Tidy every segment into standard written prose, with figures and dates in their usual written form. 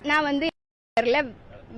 நான் வந்து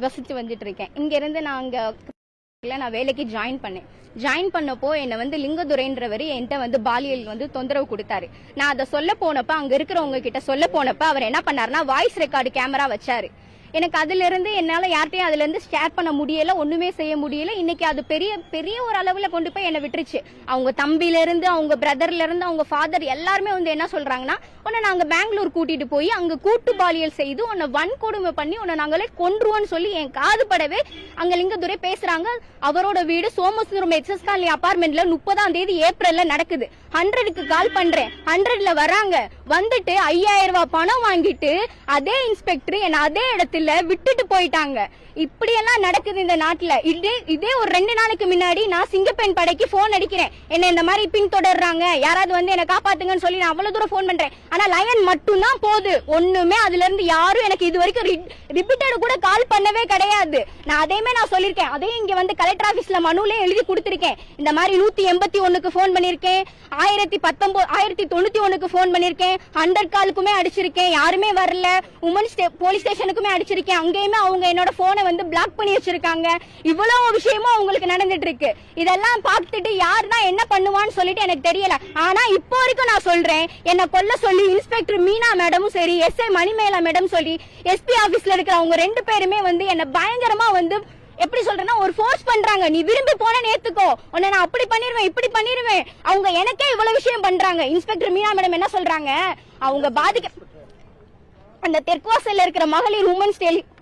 வசிச்சு வந்துட்டு இருக்கேன். இங்க இருந்து நான் வேலைக்கு ஜாயின் பண்ணப்போ என்னை வந்து லிங்கதுரைன்றவர் என்கிட்ட வந்து பாலியல் வந்து தொந்தரவு கொடுத்தாரு. நான் அதை சொல்ல போனப்ப அங்க இருக்கிறவங்க கிட்ட சொல்ல போனப்ப அவர் என்ன பண்ணாருன்னா வாய்ஸ் ரெக்கார்டு கேமரா வச்சாரு. எனக்கு அதுல இருந்து என்னால யார்ட்டையும் அதுல இருந்து ஷேர் பண்ண முடியல, ஒண்ணுமே செய்ய முடியல. இன்னைக்கு அது பெரிய பெரிய ஒரு அளவுல கொண்டு போய் என்ன விட்டுருச்சு. அவங்க தம்பில இருந்து, அவங்க பிரதர்ல இருந்து, அவங்க ஃபாதர் எல்லாருமே வந்து என்ன சொல்றாங்கன்னா, உன்னை நாங்க பெங்களூர் கூட்டிட்டு போய் அங்க கூட்டு பாலியல் செய்து உன்னை வன்கொடுமை பண்ணி உன்னை நாங்களே கொன்றுவோன்னு சொல்லி என் காது படவே அங்க லிங்கதுரை பேசுறாங்க. அவரோட வீடு சோமசுரம் எக்ஸஸ் காலனி அபார்ட்மெண்ட்ல 30ஆம் தேதி ஏப்ரல்ல நடக்குது. 100க்கு கால் பண்றேன், 100ல வராங்க. வந்துட்டு 5000 ரூபாய் பணம் வாங்கிட்டு அதே இன்ஸ்பெக்டர் என்ன அதே இடத்துல விட்டுட்டு போயிட்டாங்க. இப்படி எல்லாம் நடக்குது இந்த நாட்டுல. இதே ஒரு 2 நாளைக்கு முன்னாடி நான் சிங்கப்பெண் படைக்கு போன் அடிக்கிறேன், என்ன இந்த மாதிரி பின்தொடர்றாங்க, யாராவது வந்து என்ன காப்பாத்துங்கன்னு சொல்லி நான் அவ்வளவு தூரம் போன் பண்றேன். ஆனா லயன் மட்டும் தான் போகுது. ஒண்ணுமே அதுல இருந்து யாரும் எனக்கு இது வரைக்கும் ரிப்பீட்டட் கூட கால் பண்ணவே கிடையாது. நான் அதையுமே நான் சொல்லிருக்கேன். அதையும் இங்க வந்து கலெக்டர் ஆபீஸ்ல மனுலே எழுதி கொடுத்திருக்கேன். இந்த மாதிரி 181க்கு போன் பண்ணிருக்கேன், 1091க்கு போன் பண்ணிருக்கேன், 100 காலுக்குமே அடிச்சிருக்கேன், யாருமே வரல. உமன்ஸ் போலீஸ் ஸ்டேஷனுக்குமே அடிச்சிருக்கேன், அங்கேயுமே அவங்க என்னோட போனை வந்து பிளாக் பண்ணி வச்சிருக்காங்க. இவ்வளவு விஷயமும் அவங்களுக்கு நடந்துட்டு இருக்கு. இதெல்லாம் பார்த்துட்டு யார் தான் என்ன பண்ணுவான்னு சொல்லிட்டு எனக்கு தெரியல. ஆனா இப்போ வரைக்கும் நான் சொல்றேன், என்ன கொல்ல சொல்லி இன்ஸ்பெக்டர் மீனா மேடமும் சரி, எஸ்ஐ மணிமேலா மேடம் சொல்லி, எஸ்பி ஆபீஸ்ல இருக்கிற அவங்க 2 பேருமே வந்து என்ன பயங்கரமா வந்து எப்படி சொல்றேன்னா ஒரு ஃபோர்ஸ் பண்றாங்க. நீ விரும்பி போன நேத்துக்கோ, உன்னை நான் அப்படி பண்ணிருவேன் இப்படி பண்ணிருவேன். அவங்க எனக்கே இவ்வளவு விஷயம் பண்றாங்க. இன்ஸ்பெக்டர் மீனா மேடம் என்ன சொல்றாங்க, அவங்க அந்த தெற்குவாசல்ல இருக்கிற மகளிர்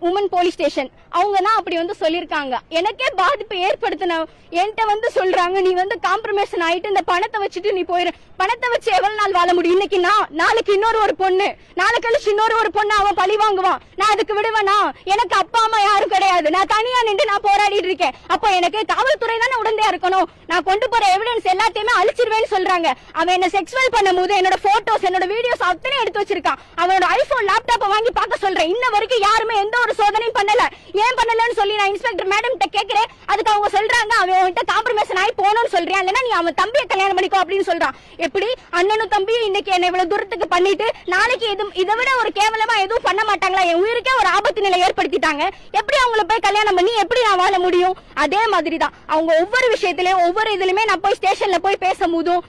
உமன் போலீஸ் ஸ்டேஷன் அவங்க தான் அப்படி வந்து சொல்லிருக்காங்க. எனக்கே பாதிப்பு ஏற்படுத்தின என்கிட்ட வந்து சொல்றாங்க, நீ வந்து காம்ப்ரமைசன் ஆயிட்டு இந்த பணத்தை வச்சுட்டு நீ போயிரு. பணத்தை வச்சு எவ்வளவு நாள் வாழ முடியும்? இன்னைக்கு நாளைக்கு இன்னொரு ஒரு பொண்ணு, நாளை கழிச்சு இன்னொரு பொண்ணு அவன் பழி வாங்குவான். நான் அதுக்கு விடுவேனா? எனக்கு அப்பா அம்மா யாரும் கிடையாது. நான் தனியா நின்று நான் போராடிட்டு இருக்கேன். அப்போ எனக்கு காவல்துறை தானே உடந்தையா இருக்கணும். நான் கொண்டு போற எவிடன்ஸ் எல்லாத்தையுமே அழிச்சிருவேன்னு சொல்றாங்க. அவன் என்ன செக்ஸுவல் பண்ணும் போது என்னோட போட்டோஸ் என்னோட வீடியோஸ் அத்தனை எடுத்து வச்சிருக்கான். அவனோட ஐபோன் லேப்டாப்பை வாங்கி பார்க்க சொல்றேன். இன்ன வரைக்கும் யாருமே எந்த ஒரு சோதனையும் பண்ணல. ஏன் பண்ணலன்னு சொல்லி நான் இன்ஸ்பெக்டர் மேடம் கிட்ட கேக்குறேன். அதுக்கு அவங்க சொல்றாங்க, அவன் காம்ப்ரமைசன் ஆகி போகணும்னு சொல்றியா, இல்லன்னா நீ அவன் தம்பியை கல்யாணம் பண்ணிக்கோ அப்படின்னு சொல்றான். எப்படி அண்ணனும் தம்பியும் இன்னைக்கு என்ன இவ்வளவு தூரத்துக்கு பண்ணிட்டு நாளைக்கு இதை விட ஒரு கேவலமா எதுவும் பண்ண மாட்டாங்களா? என் உயிருக்கே ஒரு ஆபத்து நிலை ஏற்படுத்திட்டாங்க. எப்படி அவங்கள போய் கல்யாணம் பண்ணி எப்படி நான் வாழ முடியும்? அதே மாதிரிதான் அவங்க ஒவ்வொரு விஷயத்திலயும் ஒவ்வொரு இதுலயுமே நான் போய் ஸ்டேஷன்ல போய் பேசும்போதும்